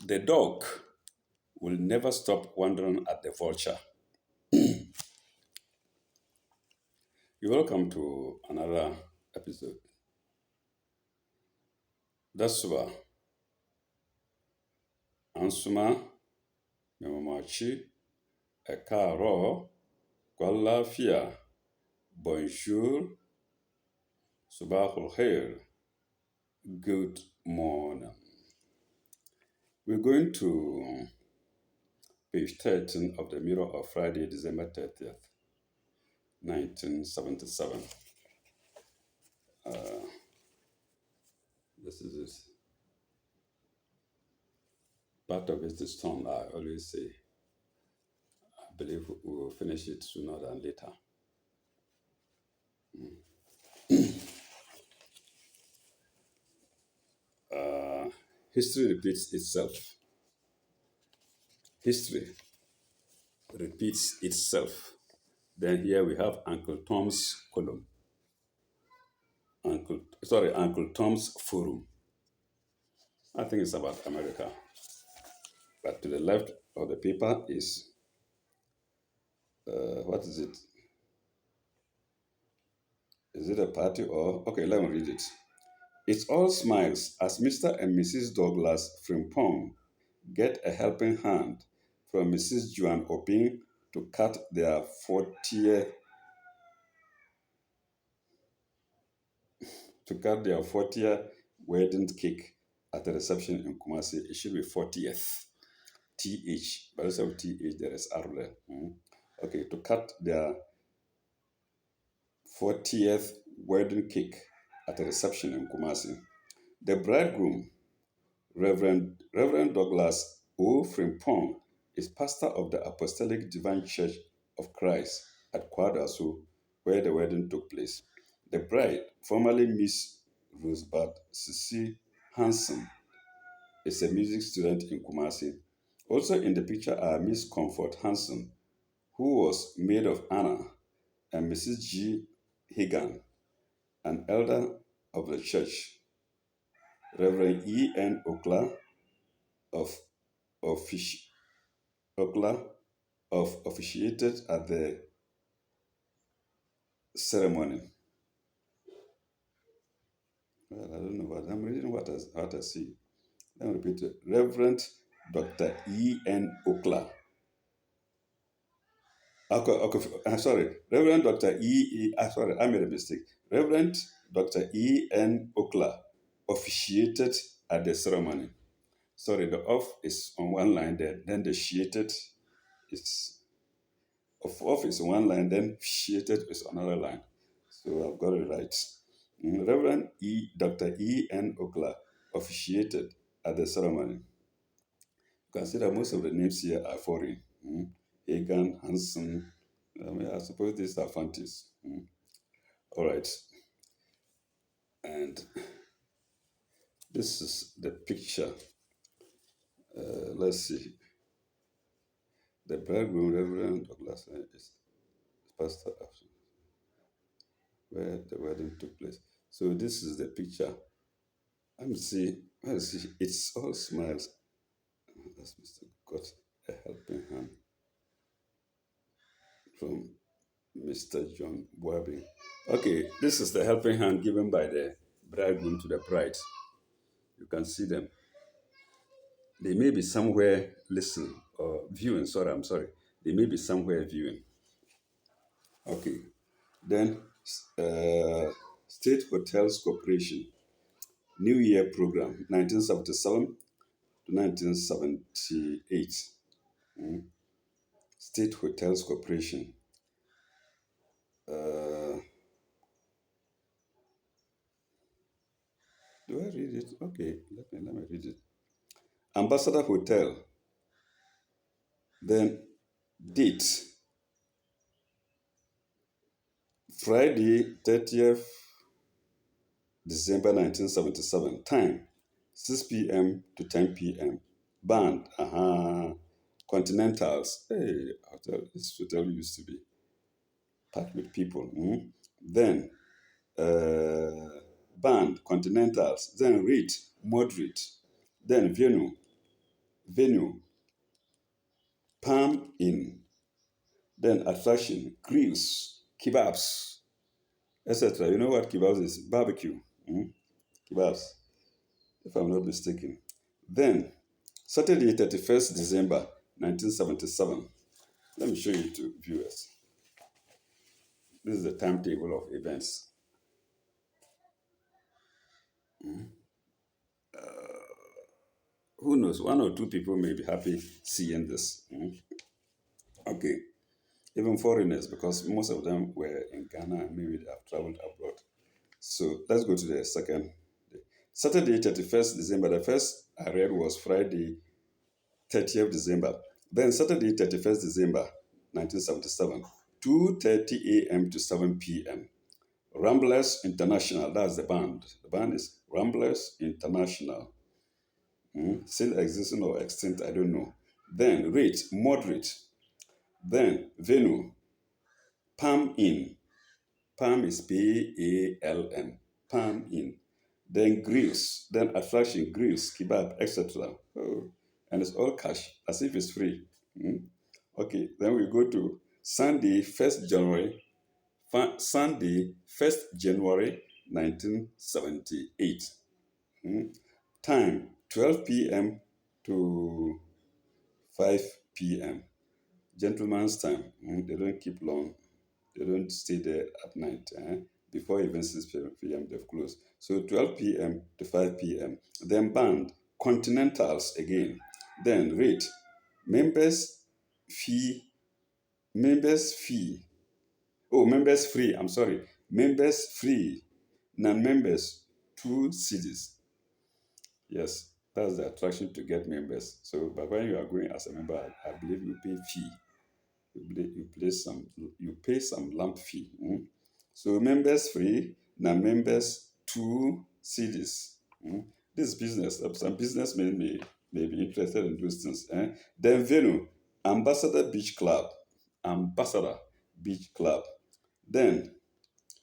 The dog will never stop wondering at the vulture. You're welcome to another episode. Dasuba, Ansuma, Memamachi, Ekaro, Kwalafia, Bonjour, Subahul Khair, good morning. We're going to page 13 of the Mirror of Friday, December 30th, 1977. This is it. Part of it is done, I always say. I believe we will finish it sooner than later. History repeats itself. History repeats itself. Then here we have Uncle Tom's column. Uncle Tom's forum. I think it's about America. But to the left of the paper is, what is it? Is it a party or? Okay, let me read it. It's all smiles as Mr. and Mrs. Douglas Frimpong get a helping hand from Mrs. Juan Oping to cut their 40th wedding cake at the reception in Kumasi. It should be 40th. TH. But instead of TH, there is R there. Okay, to cut their 40th wedding cake at a reception in Kumasi. The bridegroom, Reverend Douglas O. Frimpong, is pastor of the Apostolic Divine Church of Christ at Kwadaso, where the wedding took place. The bride, formerly Miss Rosebud Sisi Hansen, is a music student in Kumasi. Also in the picture are Miss Comfort Hansen, who was maid of honor, and Mrs. G. Higan, an elder of the church. Reverend E. N. Okla officiated at the ceremony. Well, I don't know what I'm reading. What I see. Let me repeat it. Reverend Dr. E. N. Okla. Sorry. Reverend Dr. sorry, I made a mistake. Reverend Dr. E. N. Okla officiated at the ceremony. Sorry, the off is on one line there, then the shiated is off is one line, then shiated is another line. So I've got it right. Reverend Dr. E. N. Okla officiated at the ceremony. You can see that most of the names here are foreign. Hagan, Hansen. I suppose these are Fantis. All right. And this is the picture. Let's see. The bridegroom, Reverend Douglas, is pastor of where the wedding took place. So this is the picture. Let me see. It's all smiles. That's Mr. Got a helping hand from Mr. John Boabi. Okay, this is the helping hand given by the bridegroom to the bride. You can see them. They may be somewhere listening or viewing. I'm sorry. They may be somewhere viewing. Okay. Then, State Hotels Corporation, New Year Program, 1977 to 1978. State Hotels Corporation. Do I read it? Okay, let me read it. Ambassador Hotel. Then date. Friday, 30th December 1977. Time, 6 p.m. to 10 p.m. Band, Continentals. Hey, this hotel used to be packed with people. Then, band, Continentals. Then rate, moderate. Then venue, venue, Palm Inn. Then attraction, grills, kebabs, etc. You know what kebabs is? Barbecue. Mm? Kebabs, if I'm not mistaken. Then, Saturday, 31st December 1977. Let me show you to viewers. This is the timetable of events. Who knows? One or two people may be happy seeing this. Mm. Okay. Even foreigners, because most of them were in Ghana and maybe they have traveled abroad. So let's go to the second day. Saturday, 31st December. The first I read was Friday, 30th December. Then Saturday, 31st December, 1977, 2:30 a.m. to 7 p.m. Ramblers International, that's the band. The band is Ramblers International. Still existing or extinct, I don't know. Then rate, moderate. Then venue, Palm Inn. Palm is Palm. Palm Inn. Then grills. Then attraction, grills, kebab, etc. Oh, and it's all cash, as if it's free. Mm. Okay, then we go to Sunday, 1st January. Sunday, 1st January 1978. Mm. Time, 12 p.m. to 5 p.m. Gentleman's time. They don't keep long. They don't stay there at night. Before even 6 p.m. they've closed. So 12 p.m. to 5 p.m. Then band, Continentals again. Then rate, members fee, members fee. Oh, members free. I'm sorry. Members free. Non-members, 2 cities. Yes, that's the attraction to get members. So, but when you are going as a member, I believe you pay fee. You pay some lump fee. So members free, now members 2 cities. This is business. Some businessmen may be interested in those things. Then venue, Ambassador Beach Club. Ambassador Beach Club. Then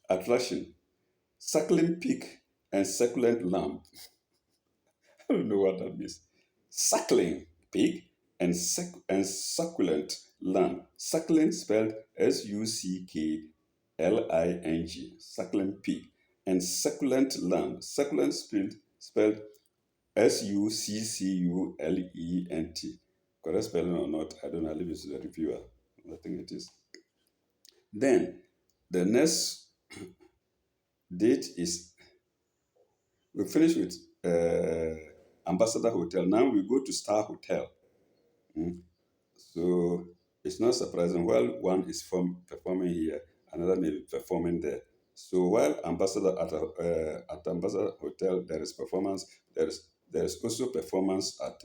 attraction, suckling pig and succulent lamb. I don't know what that means. Suckling pig and succulent lamb. Suckling spelled Suckling. Suckling pig and succulent lamb. Succulent spelled Succulent. Correct spelling or not, I don't know. I leave it to the reviewer. I think it is. Then the next date is, we finish with Ambassador Hotel. Now we go to Star Hotel. So it's not surprising. While one is performing here, another may be performing there. So while at Ambassador Hotel there is performance, there is also performance at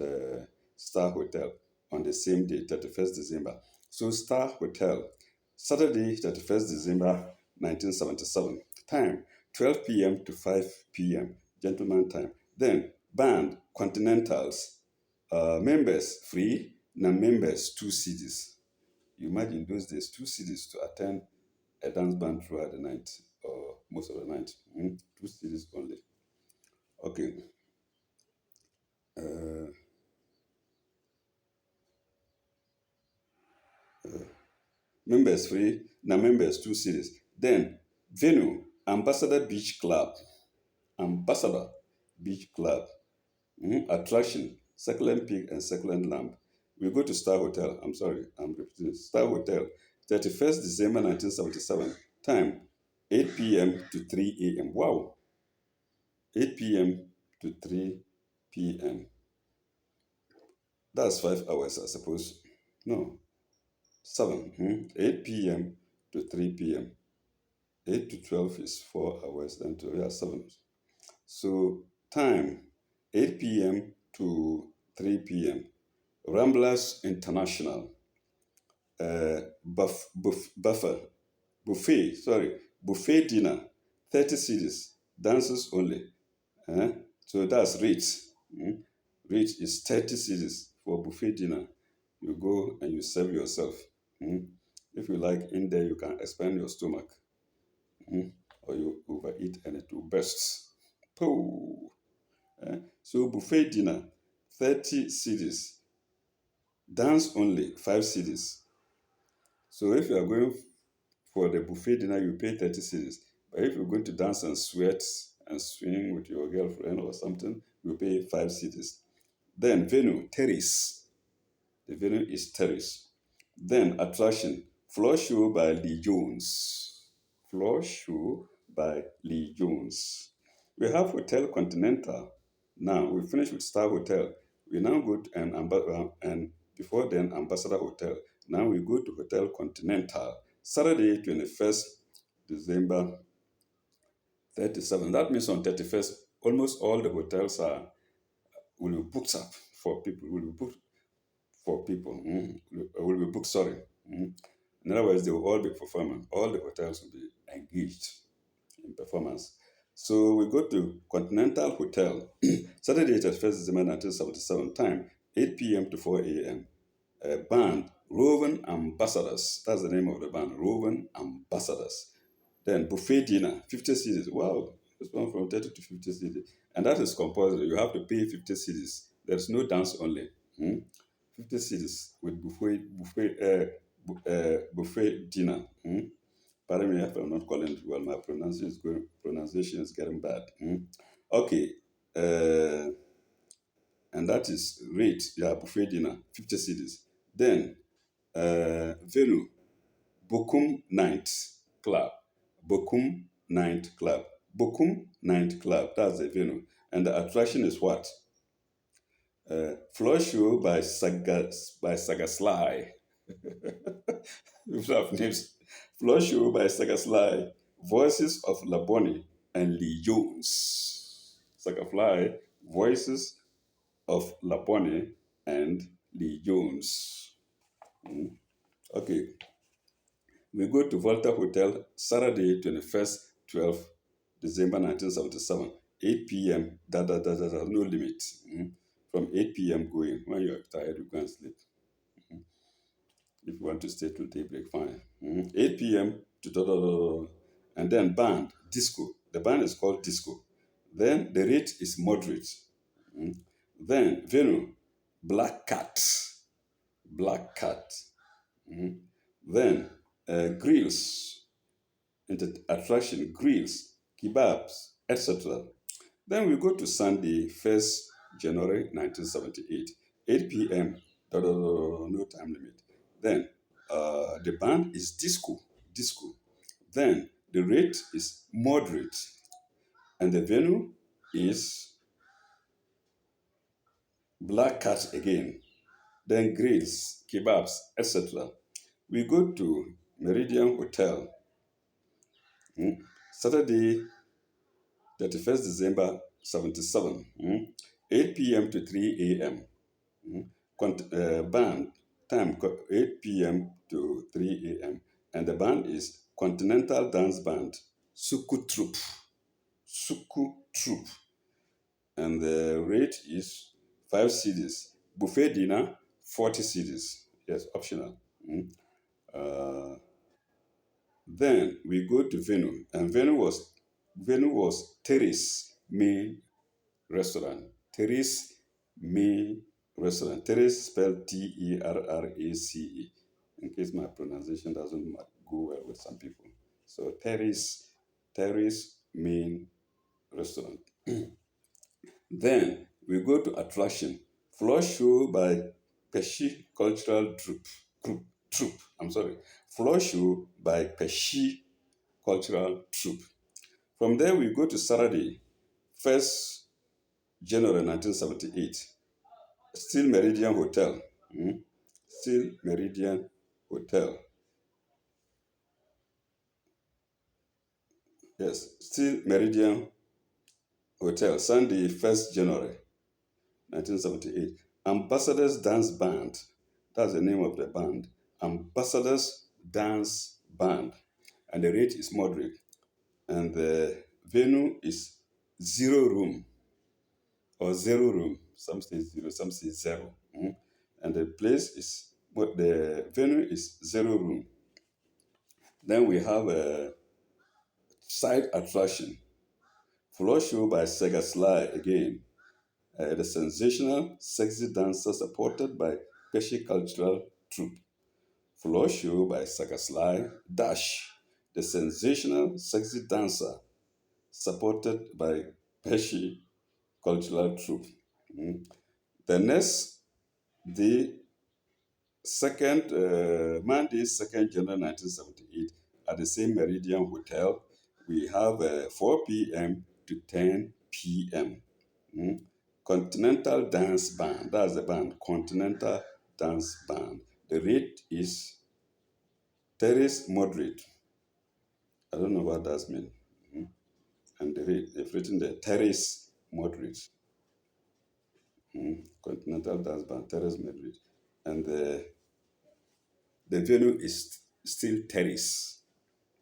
Star Hotel on the same day, 31st December. So Star Hotel, Saturday, 31st December 1977. Time, 12 p.m. to 5 p.m. Gentleman time. Then band, Continentals. Members free, non-members 2 cities. You imagine those days, 2 cities to attend a dance band throughout the night or most of the night. 2 cities only. Okay. Uh, Members free, non-members 2 cities. Then venue, Ambassador Beach Club. Ambassador Beach Club. Attraction, succulent pig and succulent lamb. We go to Star Hotel. I'm sorry, I'm repeating. Star Hotel, 31st December 1977. Time, 8 p.m. to 3 a.m. Wow. 8 p.m. to 3 p.m. That's 5 hours, I suppose. No, 7. 8 p.m. to 3 p.m. 8 to 12 is 4 hours, then 12, yeah, 7. So, time, 8 p.m. to 3 p.m. Ramblers International, buffet dinner, 30 cities, dances only. So that's rates. Rate is 30 cities for buffet dinner. You go and you serve yourself. If you like, in there you can expand your stomach, or you overeat and it will burst. Pooh. So buffet dinner, 30 cities. Dance only, 5 cedis. So if you are going for the buffet dinner, you pay 30 cedis. But if you're going to dance and sweat and swing with your girlfriend or something, you pay 5 cedis. Then venue, terrace. The venue is terrace. Then attraction, floor show by Lee Jones. Floor show by Lee Jones. We have Hotel Continental. Now we finish with Star Hotel. We now go to and before then Ambassador Hotel. Now we go to Hotel Continental. Saturday 21st December 37. That means on 31st, almost all the hotels are will be booked up for people. Will be booked for people. Will be booked. Sorry. In other words, they will all be performing. All the hotels will be engaged in performance. So we go to Continental Hotel, Saturday, 31st December 1977, time 8 p.m. to 4 a.m. Band, Roving Ambassadors. That's the name of the band, Roving Ambassadors. Then buffet dinner, 50 cedis. Wow, this one from 30 to 50 cedis. And that is compulsory. You have to pay 50 cedis. There's no dance only. 50 cedis with buffet dinner. Pardon me if I'm not calling it well. My pronunciation is getting bad. Okay. And that is rate. Yeah, buffet dinner, 50 cedis. Then venue, Bokum Night Club. Bokum Night Club. Bokum Night Club. That's the venue. And the attraction is what? Floor show by Saga Sly. People have names. Floor show by Saga Sly. Voices of Laboni and Lee Jones. Saga Fly. Voices of Laboni and Lee Jones. Okay. We go to Volta Hotel Saturday 21st 12th December 1977, 8 p.m. No limit. From 8 p.m. going. When you're tired, you go and sleep. If you want to stay till daybreak, fine. 8 p.m. to da, da, da, da. And then band, disco. The band is called disco. Then the rate is moderate. Then venue, Black Cat. Black Cat. Then grills, attraction, grills, kebabs, etc. Then we go to Sunday, 1st January 1978, 8 p.m. No time limit. Then the band is disco, disco. Then the rate is moderate, and the venue is Black Cat again. Then grills, kebabs, etc. We go to Meridian Hotel, Saturday, 31st December 77, 8 p.m. to 3 a.m. Band, time 8 p.m. to 3 a.m. And the band is Continental Dance Band, Suku Troop. Suku Troop. And the rate is 5 cedis. Buffet dinner, 40 cedis. Yes, optional. Then we go to venue, and venue was Terrace Main Restaurant. Terrace Main Restaurant. Terrace spelled Terrace. In case my pronunciation doesn't go well with some people. So Terrace Main Restaurant. Then we go to attraction. Floor show by Peshi Cultural Troupe. I'm sorry. Floor show by Peshi Cultural Troupe. From there, we go to Saturday, 1st January 1978, still Meridian Hotel. Still Meridian Hotel. Yes, still Meridian Hotel, Sunday, 1st January 1978. Ambassadors Dance Band. That's the name of the band. Ambassadors Dance Band. And the rate is moderate. And the venue is zero room or zero room. Some say zero, some say zero. And the venue is zero room. Then we have a side attraction. Floor show by Sega Sly again. The sensational, sexy dancer supported by Pesci Cultural Troupe. Floor show by Sagaslai Dash, the sensational sexy dancer, supported by Pesci Cultural Troupe. Mm. The next, the second Monday, 2nd January 1978, at the same Meridian Hotel, we have 4 p.m. to 10 p.m. Mm. Continental Dance Band. That's the band, Continental Dance Band. The rate is Terrace Moderate. I don't know what that means. Mm. And the rate, they've written the Terrace Moderate. Continental Dance Band, Terrace Moderate. And the venue is still Terrace.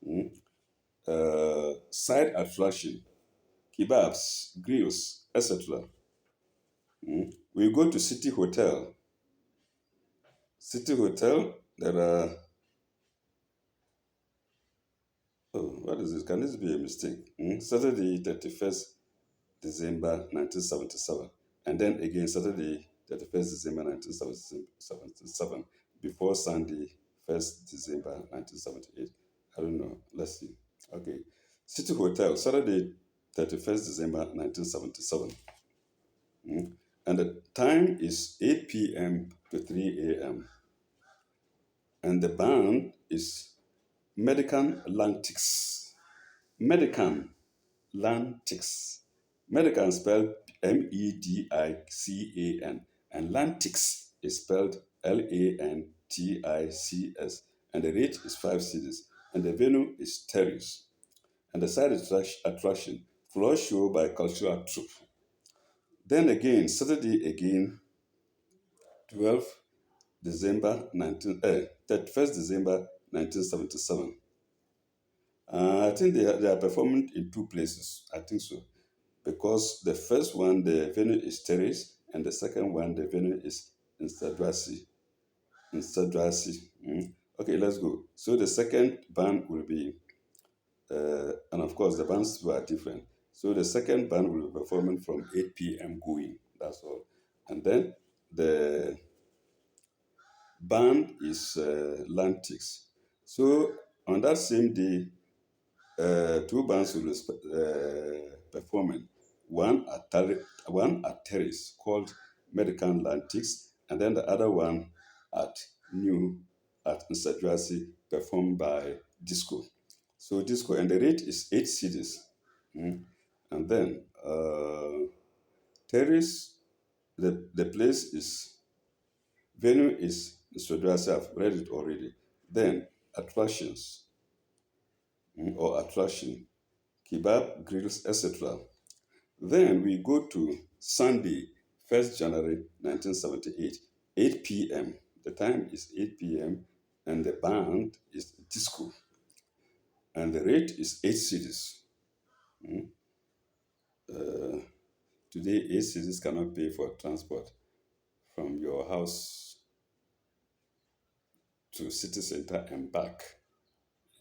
Mm. Side attraction, kebabs, grills, etc. We go to City Hotel. City Hotel, there are, oh, what is this? Can this be a mistake? Saturday, 31st December 1977. And then again, Saturday, 31st December 1977, before Sunday, 1st December 1978. I don't know. Let's see. Okay. City Hotel, Saturday, 31st December 1977. And the time is 8 p.m. to 3 a.m. And the band is Medican Lantics. Medican Lantics. Medican spelled Medican, and Lantics is spelled Lantics. And the rate is 5 CDs. And the venue is Terrace. And the side attraction, floor show by cultural troupe. Then again, Saturday again, 12 December 31st December 1977. I think they are performing in two places. I think so. Because the first one, the venue is Terrace, and the second one, the venue is in Sadrasi. In Sadrasi. Okay, let's go. So the second band will be, and of course, the bands were different. So the second band will be performing from 8 p.m. going. That's all. And then the band is Lantics. So on that same day, two bands will be performing. One at Terrace called Medican Lantics, and then the other one at New at Nsadrasi performed by Disco. So Disco, and the rate is 8 CDs. And then Terrace, the place is venue is Nsadrasi. I've read it already. Then attractions or attraction, kebab, grills, etc. Then we go to Sunday, 1st January 1978, 8 p.m. The time is 8 p.m. and the band is disco. And the rate is 8 CDs. Today, 8 CDs cannot pay for transport from your house to city center and back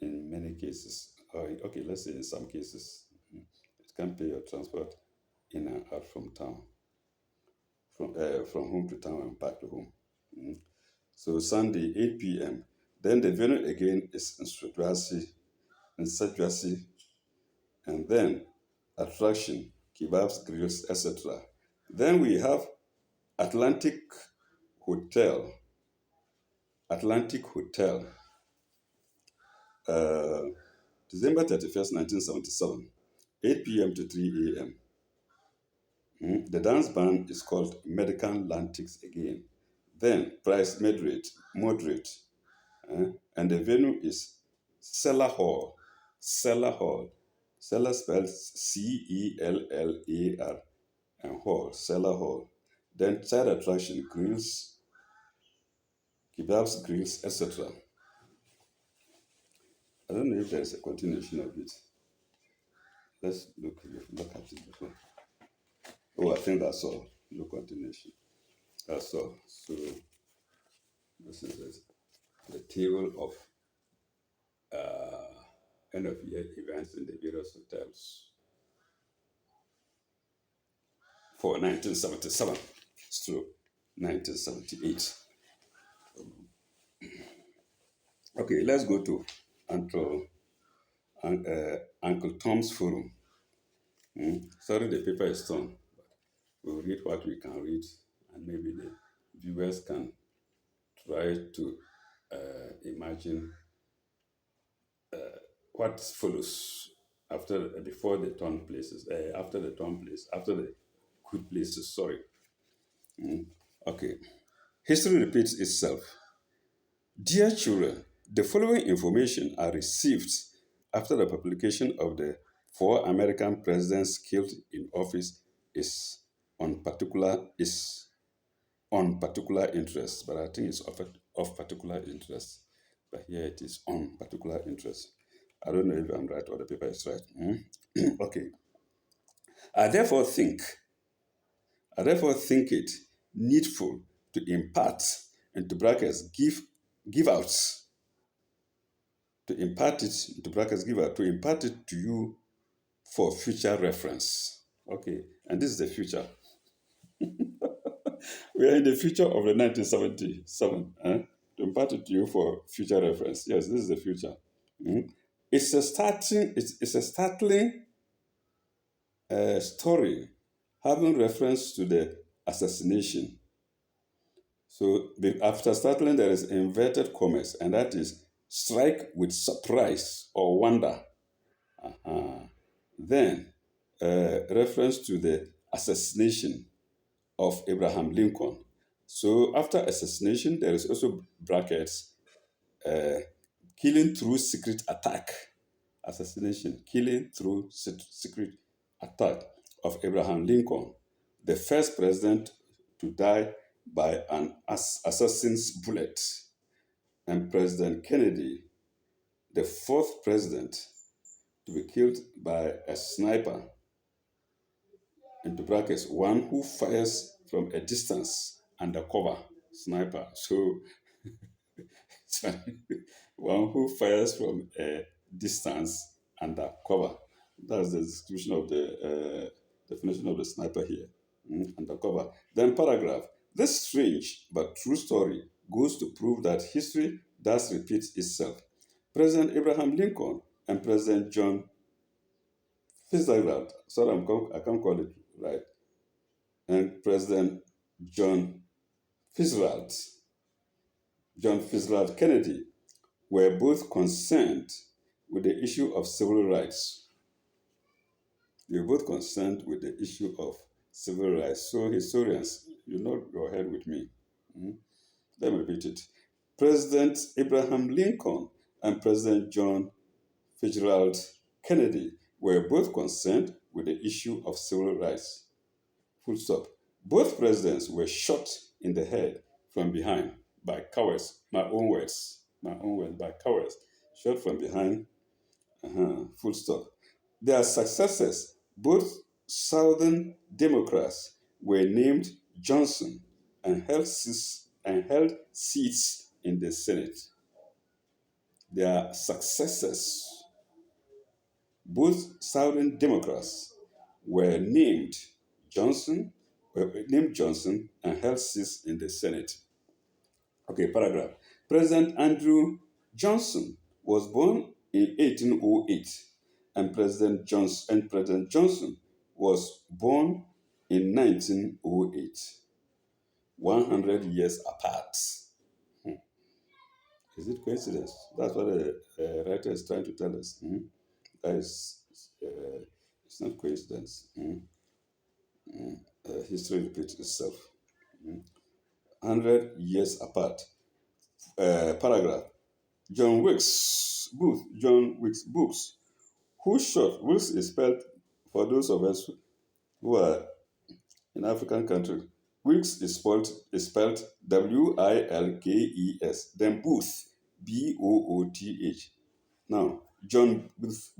in many cases. Okay, let's say in some cases, it can pay your transport in and out from town, from home to town and back to home. So Sunday, 8 p.m. Then the venue again is in Sadrasi, and then attraction, kebabs, grills, etc. Then we have Atlantic Hotel, Atlantic Hotel, uh, December 31st, 1977, 8 p.m. to 3 a.m. The dance band is called Medican Lantics again. Then price moderate, and the venue is Cellar Hall. Cellar Hall. Cellar spells Cellar, and Hall, Cellar Hall. Then side attraction, grills, kebabs, grills, etc. I don't know if there's a continuation of it. Let's look at it before. Oh, I think that's all. No continuation. That's all. So this is it. The table of end of year events in the various hotels for 1977 through 1978. Okay, let's go to Uncle, Uncle Tom's Forum. Sorry, the paper is torn. We'll read what we can read, and maybe the viewers can try to imagine what follows before the torn places, after the torn place, after the good places. Sorry. Okay. History repeats itself. Dear children, the following information are received after the publication of the four American presidents killed in office is is on particular interest, but I think it's of particular interest. But here it is on particular interest. I don't know if I'm right or the paper is right. Okay. I therefore think, I therefore think it needful to impart into brackets give out to impart it into brackets give out to impart it to you for future reference. Okay, and this is the future. We are in the future of the 1977. To impart it to you for future reference. Yes, this is the future. Mm. It's a startling story having reference to the assassination. So after startling, there is inverted commas, and that is strike with surprise or wonder. Then reference to the assassination of Abraham Lincoln. So after assassination, there is also brackets, killing through secret attack, assassination, killing through secret attack of Abraham Lincoln, the first president to die by an assassin's bullet, and President Kennedy, the fourth president to be killed by a sniper, into brackets, one who fires from a distance undercover sniper. So one who fires from a distance undercover. That's the description of the definition of the sniper here. Undercover. Then paragraph. This strange but true story goes to prove that history does repeat itself. President Abraham Lincoln and President John Fitzgerald, sorry, I can't call it right, and President John Fitzgerald, John Fitzgerald Kennedy were both concerned with the issue of civil rights. They were both concerned with the issue of civil rights. So historians, you nod your head with me. Mm. Let me repeat it. President Abraham Lincoln and President John Fitzgerald Kennedy were both concerned with the issue of civil rights. Full stop. Both presidents were shot in the head from behind by cowards. My own words, by cowards. Shot from behind. Full stop. Their successors, both Southern Democrats, were named Johnson and held seats in the Senate. Their successors, both Southern Democrats, were named Johnson, named Johnson and held seats in the Senate. Okay, paragraph. President Andrew Johnson was born in 1808, and President Johnson was born in 1908, 100 years apart. Is it coincidence? That's what the writer is trying to tell us. That is, it's not coincidence. History repeats itself. 100 years apart. Paragraph. John Wilkes Booth, who shot, Wilkes is spelled, for those of us who are in African countries, Wilkes is spelled Wilkes, then Booth, Booth. Now, John Wilkes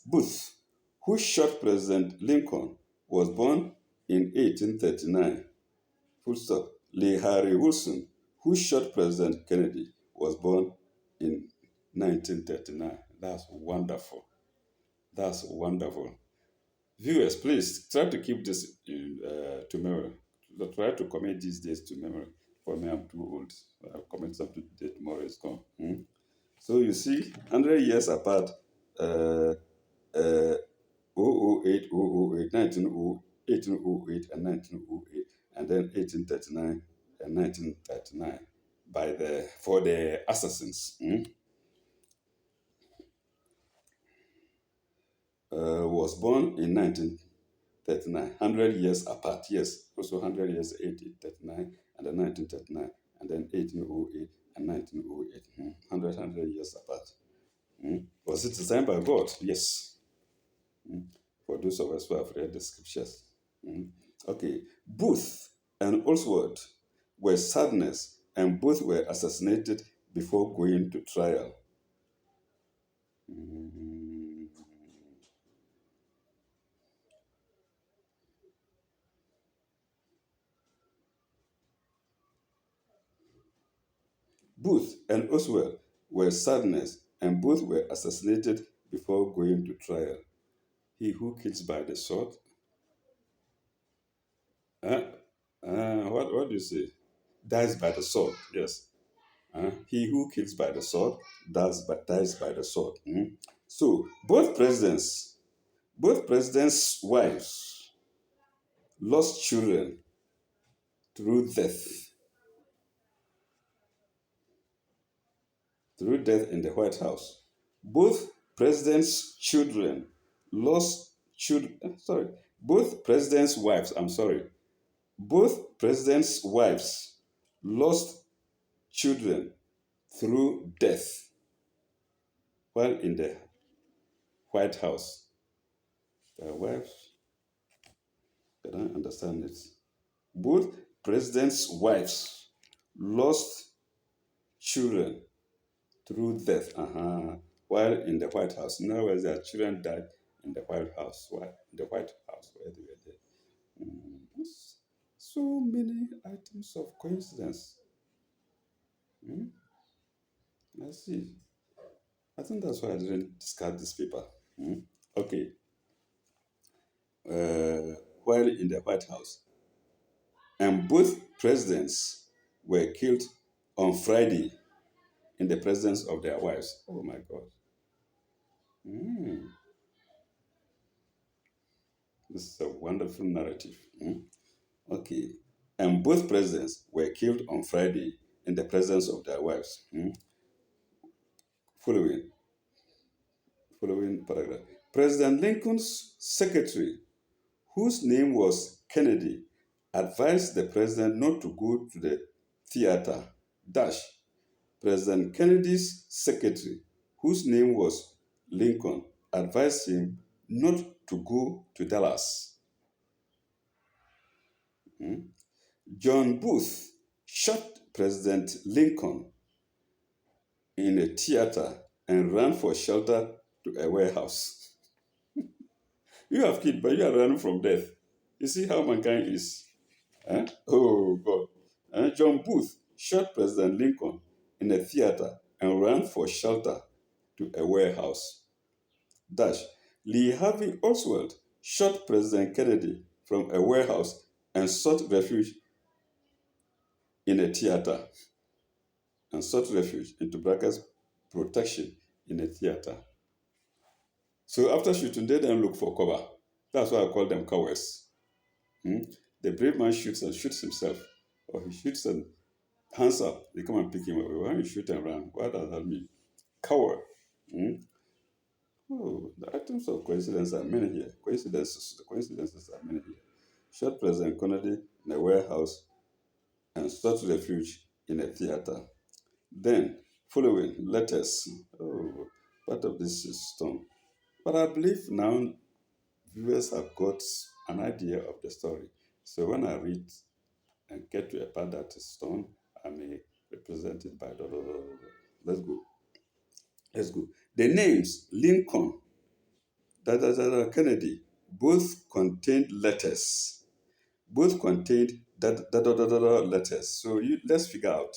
Booth, who shot President Lincoln, was born in 1839. Full stop. Lee Harry Wilson, who shot President Kennedy, was born in 1939. That's wonderful. That's wonderful. Viewers, please try to keep this to memory. Try to commit these days to memory. For me, I'm too old. I'll commit something today, tomorrow is gone. So you see, 100 years apart, uh, uh, 008, 008, 1808, and 1908, and then 1839 and 1939 for the assassins. Was born in 1939, 100 years apart, yes, also 100 years, 1839, and then 1939, and then 1808 and 1908, 100 years apart. Was it designed by God? Yes. For those of us who have read the scriptures. Okay. Booth and Oswald were sadness, and both were assassinated before going to trial. Mm. Booth and Oswald were sadness, and both were assassinated before going to trial. He who kills by the sword. Uh, what do you say? Dies by the sword. Yes. He who kills by the sword dies by the sword. So both presidents' wives lost children through death in the White House. Both presidents' children lost children. Sorry, both presidents' wives. I'm sorry. Both presidents' wives lost children through death while in the White House. Their wives, I don't understand it. Both presidents' wives lost children through death while in the White House. In other words, their children died in the White House. Why? In the White House where they were there. So many items of coincidence. Hmm? I see. I think that's why I didn't discard this paper. Okay. Uh, while in the White House. And both presidents were killed on Friday in the presence of their wives. Oh my God. Mm, this is a wonderful narrative. Okay. And both presidents were killed on Friday in the presence of their wives. Following, following paragraph. President Lincoln's secretary, whose name was Kennedy, advised the president not to go to the theater. Dash. President Kennedy's secretary, whose name was Lincoln, advised him not to go to Dallas. John Booth shot President Lincoln in a theater and ran for shelter to a warehouse. You have kids, but you are running from death. You see how mankind is. Oh, God. John Booth shot President Lincoln in a theater and ran for shelter to a warehouse. Dash. Lee Harvey Oswald shot President Kennedy from a warehouse and sought refuge in a theater and sought refuge into brackets protection in a theater. So after shooting, they then look for cover. That's why I call them cowards. The brave man shoots and shoots himself, or he shoots and hands up. They come and pick him up. When you shoot and run, what does that mean? Coward. Hmm? Oh, the items of coincidence are many here. The coincidences are many here. Shot President Kennedy in a warehouse and sought refuge in a theater. Then, following letters. Oh, part of this is stone. But I believe now viewers have got an idea of the story. So when I read and get to a part that is stone, I may represent it by blah, blah, blah, blah. Let's go. Let's go. The names Lincoln, Kennedy, both contained letters. Both contained letters. So let's figure out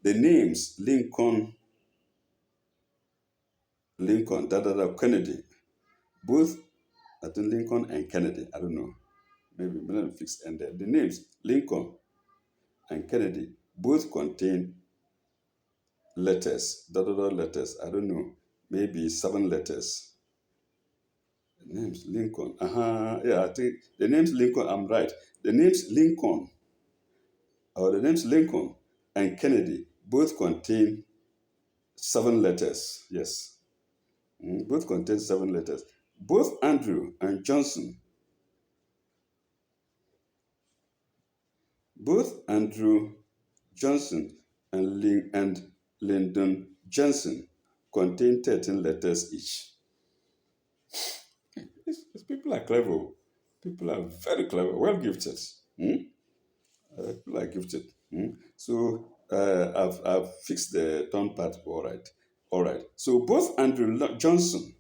the names Lincoln, Kennedy. Both, I think Lincoln and Kennedy. I don't know. Maybe let me fix and the names Lincoln and Kennedy both contain letters, dot dot dot letters. I don't know, maybe 7 letters. The name's Lincoln. Yeah, I think the name's Lincoln. I'm right. The names Lincoln the names Lincoln and Kennedy both contain 7 letters. Yes. Both contain 7 letters. Both Andrew and Johnson, both Andrew Johnson and Lyndon Johnson contain 13 letters each. People are clever. People are very clever, well gifted. People are gifted. I've fixed the turn part. All right. All right. So both Andrew Johnson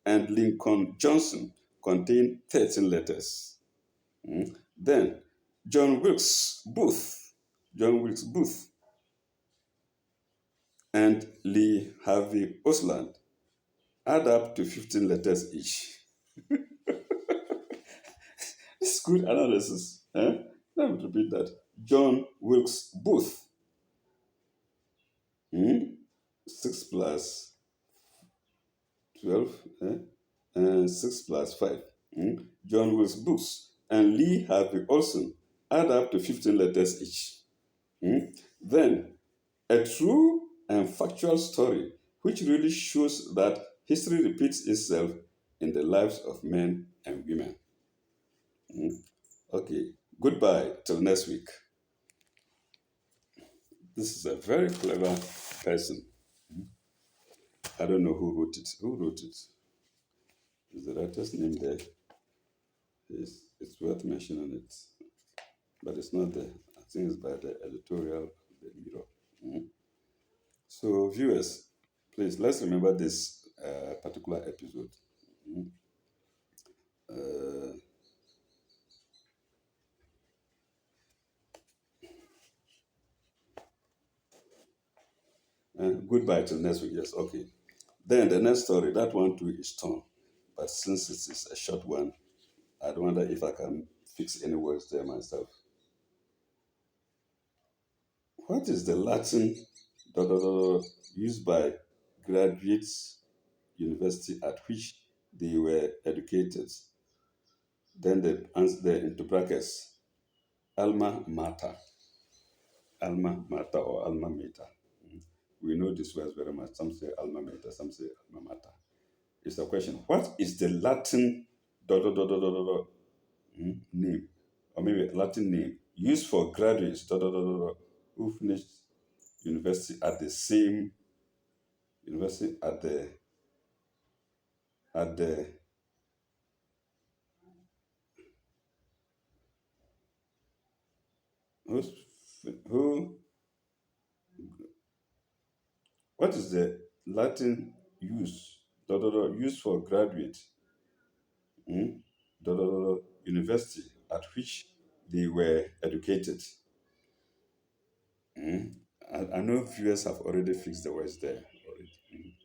and Lincoln Johnson contain 13 letters. Then John Wilkes Booth, John Wilkes Booth, and Lee Harvey Osland add up to 15 letters each. This is good analysis. Let me repeat that. John Wilkes Booth, 6 plus 12, and 6 plus 5. John Wilkes Booth and Lee Harvey Olson add up to 15 letters each. Then, a true and factual story which really shows that history repeats itself in the lives of men and women. Okay, goodbye till next week. This is a very clever person. I don't know who wrote it. Who wrote it? Is the writer's name there? It's worth mentioning it, but it's not there. I think it's by the editorial, the Mirror. So, viewers, please let's remember this particular episode. Uh, Goodbye till next week. Yes, okay. Then the next story, that one too is torn. But since it is a short one, I wonder if I can fix any words there myself. What is the Latin dot, dot, dot, used by graduates university at which they were educated? Then the answer there into brackets, alma mater, or alma mater. We know these words very much. Some say alma mater, some say alma mater. It's a question. What is the Latin dot, dot, dot, dot, dot, dot, name, or maybe Latin name used for graduates dot, dot, dot, dot, dot, who finished university at the same university at the who's, who what is the Latin use dot, dot, dot, used for graduate dot, dot, dot, dot, university at which they were educated? I know viewers have already fixed the words there already.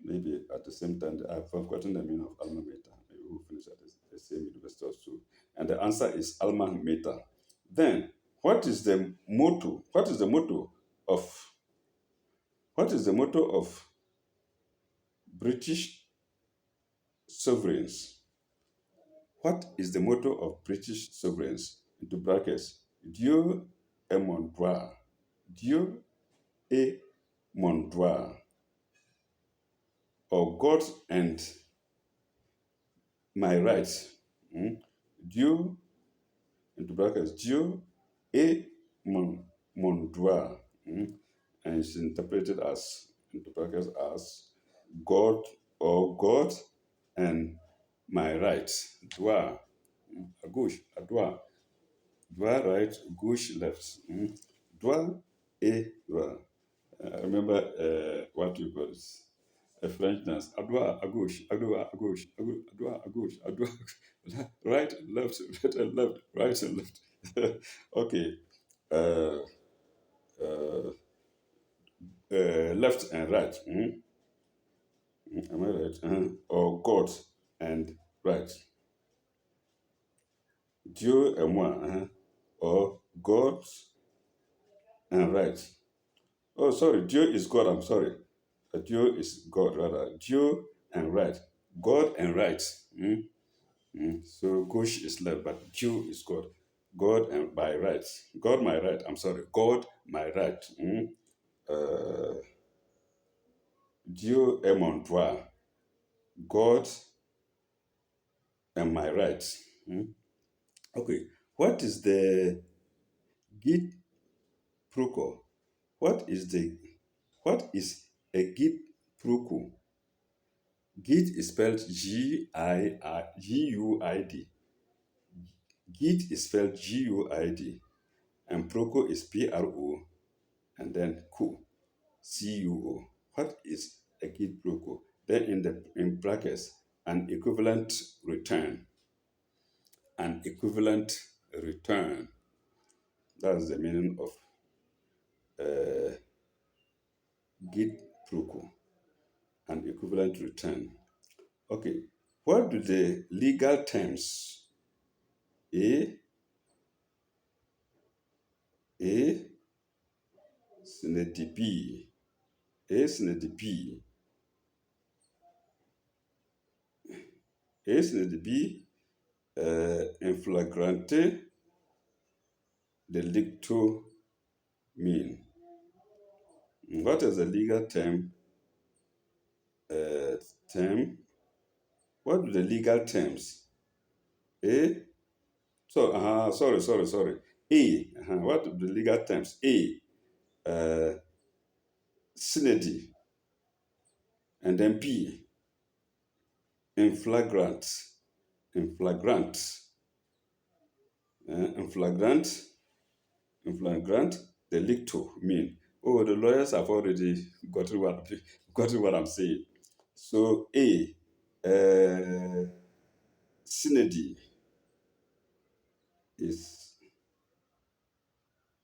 Maybe at the same time, I've forgotten the meaning of alma mater. Maybe we'll finish at the same university or so. And the answer is alma mater. Then, what is the motto? Of what is the motto of British sovereigns? What is the motto of British sovereigns? Into brackets, Dieu et mon droit. Dieu et mon droit. Or God and my rights. Dieu, into brackets, Dieu et mon droit. And it's interpreted as, into brackets, as God or God and my right. Droit, à gauche, à droit. Droit, right, gauche, left. Droit et droit. I remember what you call it. A French dance. À droite, à gauche, à droite, à gauche, à droite, à gauche, à droite, right, left, right and left, right and left. Okay. Uh, uh, Left and right. Am I right? Or God and right. Dieu et moi. Or God and right. Oh, sorry, Dio is God. I'm sorry. Dio is God, rather. Dio and right. God and right. Mm, So Gosh is left, but Dio is God. God and by right. God my right. I'm sorry. God my right. Uh, Dio est mon droit. God and my right. Mm. Okay. What is the git proco? What is the what is a git proco? Git is spelled Guid. Git is spelled Guid, and Proco is Pro, and then Cuo. What is a Git Proco? Then in brackets, an equivalent return. An equivalent return. That's the meaning of uh, Git Proco. An equivalent return. Okay. What do the legal terms A, A, Sned B, A, Sned B, A, Sned B, in flagrante delicto mean? What is the legal term? Uh, term? What do the legal terms? A. So, sorry. A. What do the legal terms? A. Synody, and then B. In flagrant. In flagrant. In flagrant. In flagrant delicto mean. Oh, the lawyers have already gotten what I'm saying. So A. Synody is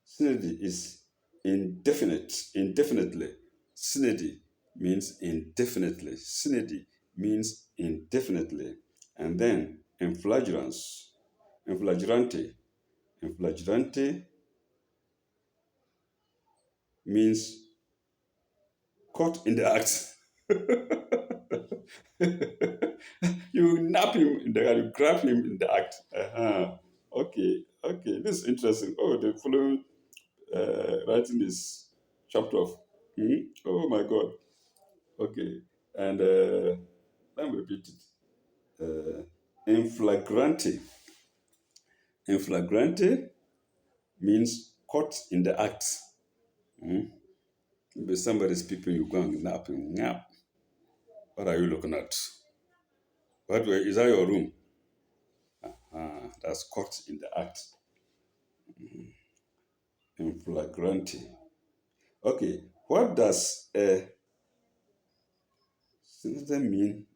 Synody is indefinitely. Synody means indefinitely. Synody means indefinitely. And then inflagrante. Inflagrante means caught in the act. You nab him in the act, you grab him in the act. Okay, this is interesting. Oh, the following writing is chopped off. Oh my God. Okay, and let me repeat it. In flagrante. In flagrante means caught in the act. Maybe somebody's peeping, you go and nap him. Nap. What are you looking at? What way is that your room? That's caught in the act. In flagrante. Okay, what does synonym mean?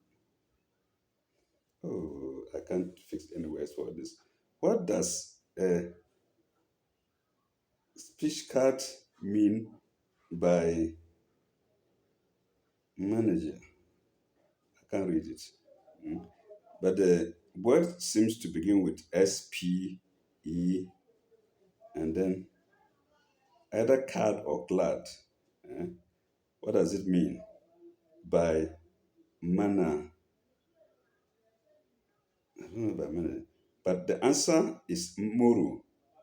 Oh, I can't fix any words for this. What does speech card mean by manager? I can't read it. But the word seems to begin with SPE and then either card or clad. Eh? What does it mean by manner? I don't know by manner. But the answer is moro.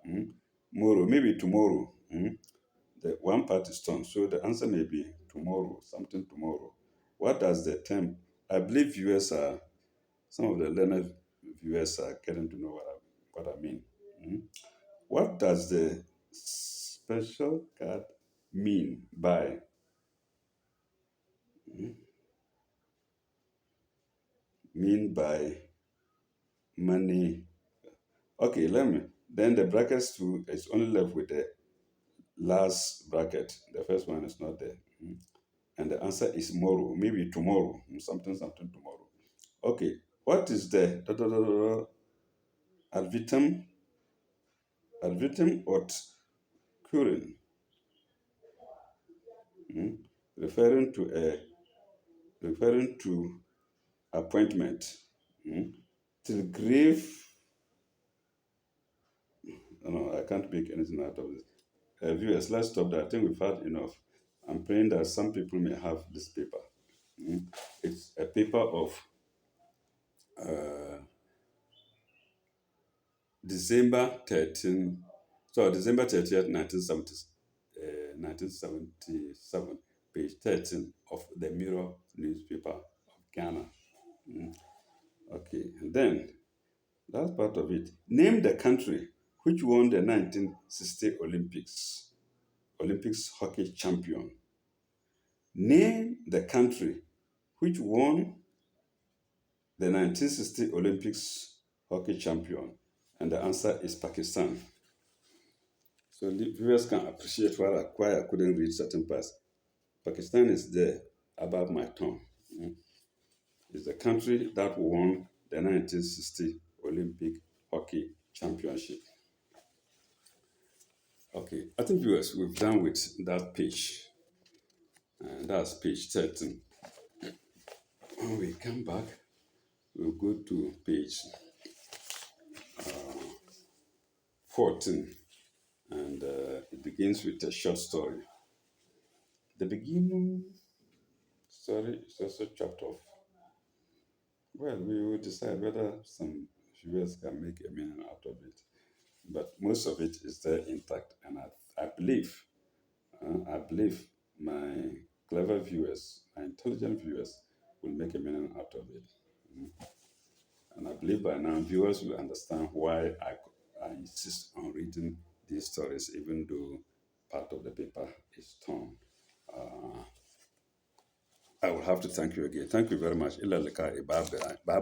Mm? Moro, maybe tomorrow. The one part is done. So the answer may be tomorrow, something tomorrow. What does the term? I believe viewers are, some of the learned viewers are getting to know what I mean. Mm? What does the special card mean by mean by money? Okay, let me. Then the brackets two is only left with the last bracket. The first one is not there. And the answer is tomorrow, maybe tomorrow, something tomorrow. Okay, what is the ad vitam, ad vitam ot curin, referring to a referring to appointment, till grave. No, I can't make anything out of this. Viewers, let's stop there. I think we've had enough. I'm praying that some people may have this paper. Mm. It's a paper of uh, December 13, so December 30th, 1977, page 13 of the Mirror newspaper of Ghana. Mm. Okay, and then that's part of it. Name the country which won the 1960 Olympics hockey champion. Name the country which won the 1960 Olympics hockey champion. And the answer is Pakistan. So the viewers can appreciate why I couldn't read certain parts. Pakistan is there above my tongue. Mm. It's the country that won the 1960 Olympic hockey championship. Okay, I think viewers, we've done with that page. And that's page 13. When we come back, we'll go to page 14. And it begins with a short story. The beginning story is also chopped off. Well, we will decide whether some viewers can make a meaning out of it. But most of it is there intact. And I believe my clever viewers, my intelligent viewers will make a meaning out of it. And I believe by now viewers will understand why I insist on reading these stories, even though part of the paper is torn. I will have to thank you again. Thank you very much. Bye bye.